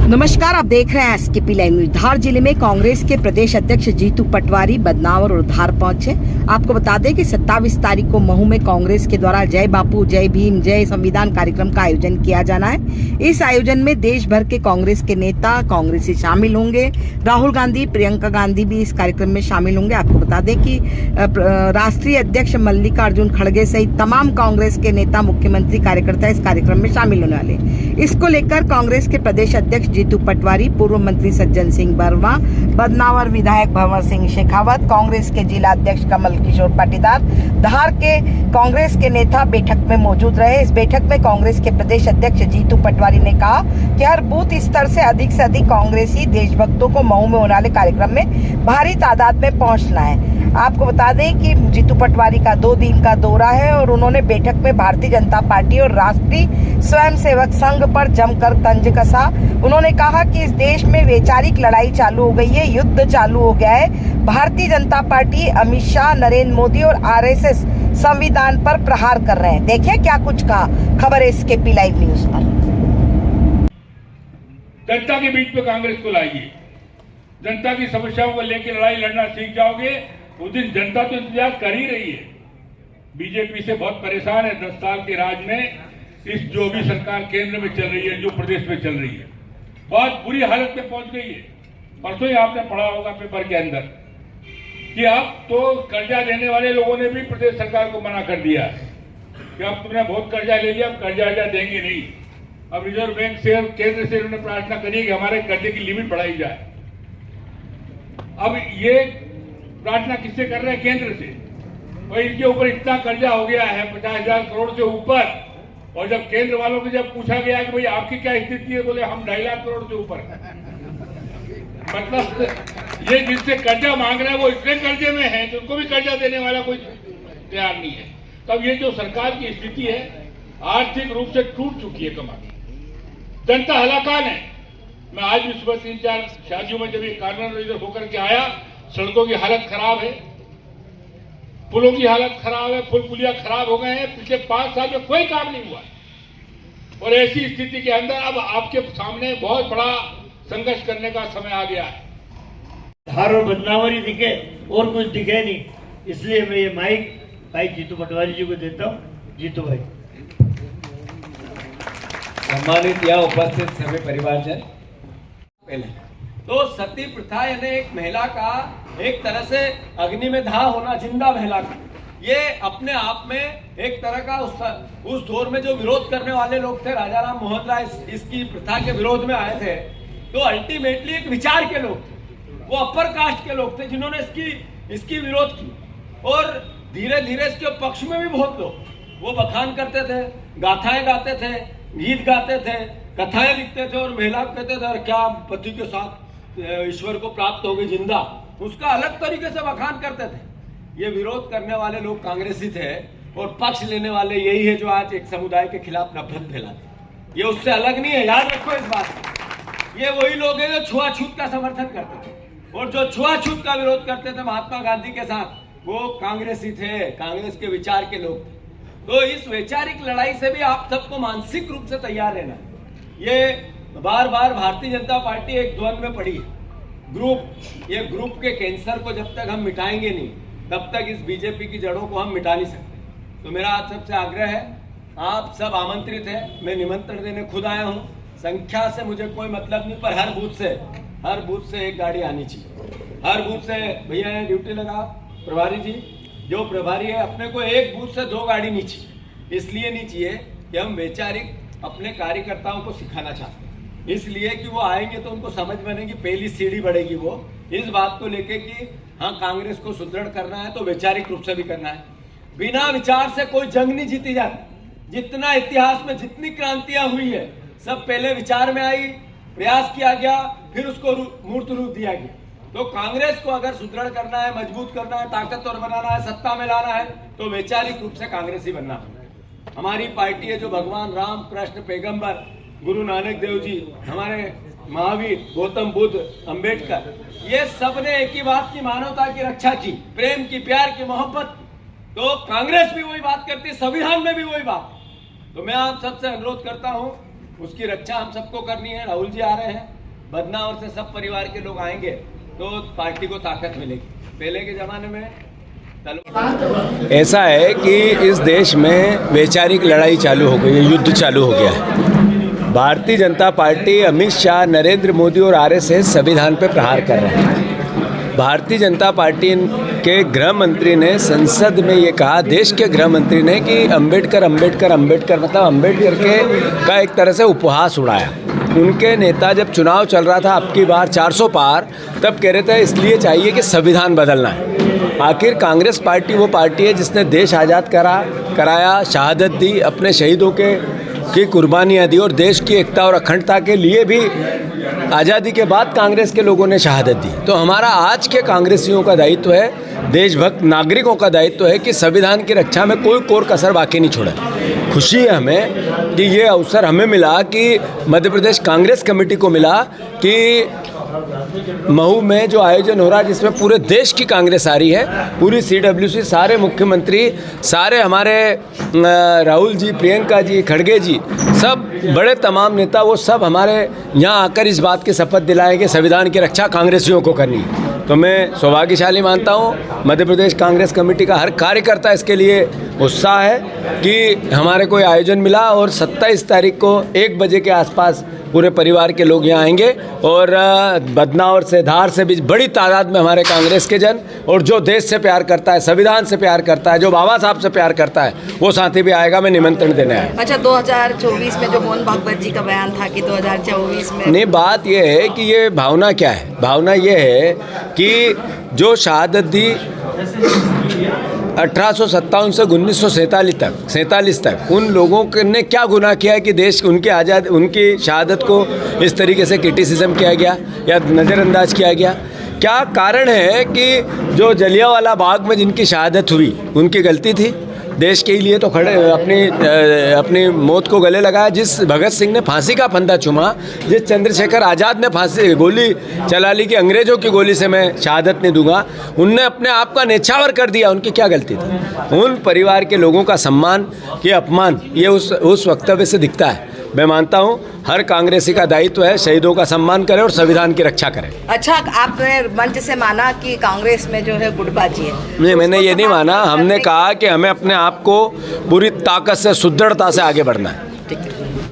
नमस्कार, आप देख रहे हैं एसकेपी लाइव न्यूज। धार जिले में कांग्रेस के प्रदेश अध्यक्ष जीतू पटवारी बदनावर और धार पहुंचे। आपको बता दें कि 27 तारीख को महू में कांग्रेस के द्वारा जय बापू, जय भीम, जय संविधान कार्यक्रम का आयोजन किया जाना है। इस आयोजन में देश भर के कांग्रेस के नेता कांग्रेसी शामिल होंगे। राहुल गांधी, प्रियंका गांधी भी इस कार्यक्रम में शामिल होंगे। आपको बता दें कि राष्ट्रीय अध्यक्ष मल्लिकार्जुन खड़गे सहित तमाम कांग्रेस के नेता, मुख्यमंत्री, कार्यकर्ता इस कार्यक्रम में शामिल होने वाले। इसको लेकर कांग्रेस के प्रदेश अध्यक्ष जीतू पटवारी, पूर्व मंत्री सज्जन सिंह वर्मा, बदनावर विधायक भंवर सिंह शेखावत, कांग्रेस के जिला अध्यक्ष कमल किशोर पाटीदार, धार के कांग्रेस के नेता बैठक में मौजूद रहे। इस बैठक में कांग्रेस के प्रदेश अध्यक्ष जीतू पटवारी ने कहा कि हर बूथ स्तर से अधिक कांग्रेसी देशभक्तों को महू में होने वाले कार्यक्रम में भारी तादाद में पहुंचना है। आपको बता दें कि जीतू पटवारी का 2 दिन का दौरा है और उन्होंने बैठक में भारतीय जनता पार्टी और राष्ट्रीय स्वयंसेवक संघ पर जमकर तंज कसा। उन्होंने कहा कि इस देश में वैचारिक लड़ाई चालू हो गई है, युद्ध चालू हो गया है। भारतीय जनता पार्टी, अमित शाह, नरेंद्र मोदी और आरएसएस संविधान पर प्रहार कर रहे हैं। देखिए क्या कुछ कहा। खबर है एसकेपी लाइव न्यूज पर। जनता के बीच में कांग्रेस को लाइए, जनता की समस्याओं को लेकर लड़ाई लड़ना सीख जाओगे। उस दिन जनता तो इंतजार कर ही रही है। बीजेपी से बहुत परेशान है 10 साल के राज में। इस जो भी सरकार केंद्र में चल रही है, जो प्रदेश में चल रही है, बहुत बुरी हालत में पहुंच गई है। परसों ही आपने पढ़ा होगा पेपर के अंदर कि अब तो कर्जा लेने वाले लोगों ने भी प्रदेश सरकार को मना कर दिया कि अब तुमने बहुत कर्जा ले लिया, अब कर्जा देंगे नहीं। अब रिजर्व बैंक से और केंद्र से उन्होंने प्रार्थना करी कि हमारे कर्जे की लिमिट बढ़ाई जाए। अब ये प्रार्थना किससे कर रहे हैं? केंद्र से। और इनके ऊपर इतना कर्जा हो गया है 50,000 करोड़ से ऊपर। और जब केंद्र वालों को जब पूछा गया कि भाई आपकी क्या स्थिति है, बोले हम 2.5 लाख करोड़ से ऊपर। मतलब ये जिनसे कर्जा मांग रहे हैं वो इतने कर्जे में हैं कि उनको भी कर्जा देने वाला कोई तैयार नहीं है। तब ये जो सरकार की स्थिति है, आर्थिक रूप से टूट चुकी है। कमाई जनता हलाकान है। मैं आज भी सुबह 3-4 शादियों में जब ये कार्नर इधर होकर के आया, सड़कों की हालत खराब है, पुलों की हालत खराब है, पुल पुलिया खराब हो गए हैं। पिछले 5 साल में कोई काम नहीं हुआ। और ऐसी स्थिति के अंदर अब आपके सामने बहुत बड़ा संघर्ष करने का समय आ गया है। धार और बदनावरी दिखे और कुछ दिखे नहीं, इसलिए मैं ये माइक भाई जीतू पटवारी जी को देता हूँ। जीतू भाई। सम्मानित या उपस्थित सभी परिवारजन, पहले तो सती प्रथा यानी एक महिला का एक तरह से अग्नि में दाह होना, जिंदा महिला का, ये अपने आप में एक तरह का उस दौर में जो विरोध करने वाले लोग थे, राजा राम मोहन राय इसकी प्रथा के विरोध में आए थे। तो अल्टीमेटली एक विचार के लोग थे, वो अपर कास्ट के लोग थे जिन्होंने इसकी विरोध की। और धीरे धीरे इसके पक्ष में भी बहुत लोग वो बखान करते थे, गाथाएं गाते थे, गीत गाते थे, कथाएं लिखते थे और महिला कहते थे क्या पति के साथ ईश्वर को प्राप्त हो गई जिंदा, उसका अलग तरीके से बखान करते थे। ये विरोध करने वाले लोग कांग्रेसी थे और पक्ष लेने वाले यही है जो आज एक समुदाय के खिलाफ नफरत फैलाते। ये उससे अलग नहीं है, याद रखो इस बात को। ये वही लोग हैं जो छुआछूत का समर्थन करते थे और जो छुआछूत का विरोध करते थे महात्मा गांधी के साथ, वो कांग्रेसी थे, कांग्रेस के विचार के लोग थे। तो इस वैचारिक लड़ाई से भी आप सबको मानसिक रूप से तैयार रहना। ये बार बार भारतीय जनता पार्टी एक द्वंद में पड़ी है। ये ग्रुप के कैंसर को जब तक हम मिटाएंगे नहीं, तब तक इस बीजेपी की जड़ों को हम मिटा नहीं सकते। तो मेरा आप सबसे आग्रह है, आप सब आमंत्रित हैं, मैं निमंत्रण देने खुद आया हूं। संख्या से मुझे कोई मतलब नहीं, पर हर बूथ से एक गाड़ी आनी चाहिए। हर बूथ से भैया ड्यूटी लगा प्रभारी जी, जो प्रभारी है अपने को एक बूथ से 2 गाड़ी नहीं चाहिए। इसलिए नहीं चाहिए कि हम वैचारिक अपने कार्यकर्ताओं को सिखाना चाहते हैं, इसलिए कि वो आएंगे तो उनको समझ बनेगी, पहली सीढ़ी बढ़ेगी वो इस बात को लेके कि हाँ कांग्रेस को सुदृढ़ करना है तो वैचारिक रूप से भी करना है। बिना विचार से कोई जंग नहीं जीती जाती। जितना इतिहास में जितनी क्रांतियां हुई है, सब पहले विचार में आई, प्रयास किया गया, फिर उसको मूर्त रूप दिया गया। तो कांग्रेस को अगर सुदृढ़ करना है, मजबूत करना है, ताकतवर बनाना है, सत्ता में लाना है, तो वैचारिक रूप से कांग्रेसी बनना है। हमारी पार्टी है जो भगवान राम, कृष्ण, पैगंबर, गुरु नानक देव जी, हमारे महावीर, गौतम बुद्ध, अंबेडकर, ये सब ने एक ही बात की, मानवता की रक्षा की, प्रेम की, प्यार की, मोहब्बत। तो कांग्रेस भी वही बात करती है, संविधान में भी वही बात। तो मैं आप सबसे अनुरोध करता हूं, उसकी रक्षा हम सबको करनी है। राहुल जी आ रहे हैं, बदनावर से सब परिवार के लोग आएंगे तो पार्टी को ताकत मिलेगी। पहले के जमाने में ऐसा है कि इस देश में वैचारिक लड़ाई चालू हो गई है, युद्ध चालू हो गया है। भारतीय जनता पार्टी, अमित शाह, नरेंद्र मोदी और आरएसएस संविधान पर प्रहार कर रहे हैं। भारतीय जनता पार्टी के गृह मंत्री ने संसद में ये कहा, देश के गृह मंत्री ने, कि अंबेडकर मतलब अंबेडकर के का एक तरह से उपहास उड़ाया। उनके नेता जब चुनाव चल रहा था अब की बार 400 पार, तब कह रहे थे इसलिए चाहिए कि संविधान बदलना है। आखिर कांग्रेस पार्टी वो पार्टी है जिसने देश आज़ाद कराया, शहादत दी, अपने शहीदों की कुर्बानियाँ दी और देश की एकता और अखंडता के लिए भी आज़ादी के बाद कांग्रेस के लोगों ने शहादत दी। तो हमारा आज के कांग्रेसियों का दायित्व है, देशभक्त नागरिकों का दायित्व है कि संविधान की रक्षा में कोई कोर कसर बाकी नहीं छोड़े। खुशी है हमें कि ये अवसर हमें मिला, कि मध्य प्रदेश कांग्रेस कमेटी को मिला कि महू में जो आयोजन हो रहा है जिसमें पूरे देश की कांग्रेस आ रही है, पूरी CWC, सारे मुख्यमंत्री, सारे हमारे राहुल जी, प्रियंका जी, खड़गे जी, सब बड़े तमाम नेता, वो सब हमारे यहाँ आकर इस बात की शपथ दिलाएं कि संविधान की रक्षा कांग्रेसियों को करनी है। तो मैं सौभाग्यशाली मानता हूँ, मध्य प्रदेश कांग्रेस कमेटी का हर कार्यकर्ता इसके लिए उत्साह है कि हमारे को आयोजन मिला और 27 तारीख को 1 बजे के आसपास पूरे परिवार के लोग यहाँ आएंगे और बदनावर से, धार से भी बड़ी तादाद में हमारे कांग्रेस के जन, और जो देश से प्यार करता है, संविधान से प्यार करता है, जो बाबा साहब से प्यार करता है, वो साथी भी आएगा। मैं निमंत्रण देने आया। अच्छा, 2024 में जो मोहन भागवत जी का बयान था कि 2024 में, नहीं, बात ये है कि ये भावना क्या है। भावना ये है कि जो शहादत दी 1857 से 1947 तक उन लोगों ने क्या गुनाह किया है कि देश उनकी शहादत को इस तरीके से क्रिटिसिज्म किया गया या नज़रअंदाज किया गया। क्या कारण है कि जो जलियांवाला बाग में जिनकी शहादत हुई उनकी गलती थी? देश के लिए तो खड़े अपनी मौत को गले लगाया। जिस भगत सिंह ने फांसी का फंदा चूमा, जिस चंद्रशेखर आज़ाद ने गोली चला ली कि अंग्रेज़ों की गोली से मैं शहादत नहीं दूंगा, उनने अपने आप का न्यौछावर कर दिया। उनकी क्या गलती थी? उन परिवार के लोगों का सम्मान, ये अपमान, ये उस वक्तव्य से दिखता है। मैं मानता हूँ हर कांग्रेसी का दायित्व है संशहीदों का सम्मान करे और संविधान की रक्षा करे। अच्छा, आपने मंच से माना कि कांग्रेस में जो है गुटबाजी है? नहीं, मैंने ये नहीं माना। हमने कहा कि हमें अपने आप को पूरी ताकत से, सुदृढ़ता से आगे बढ़ना है।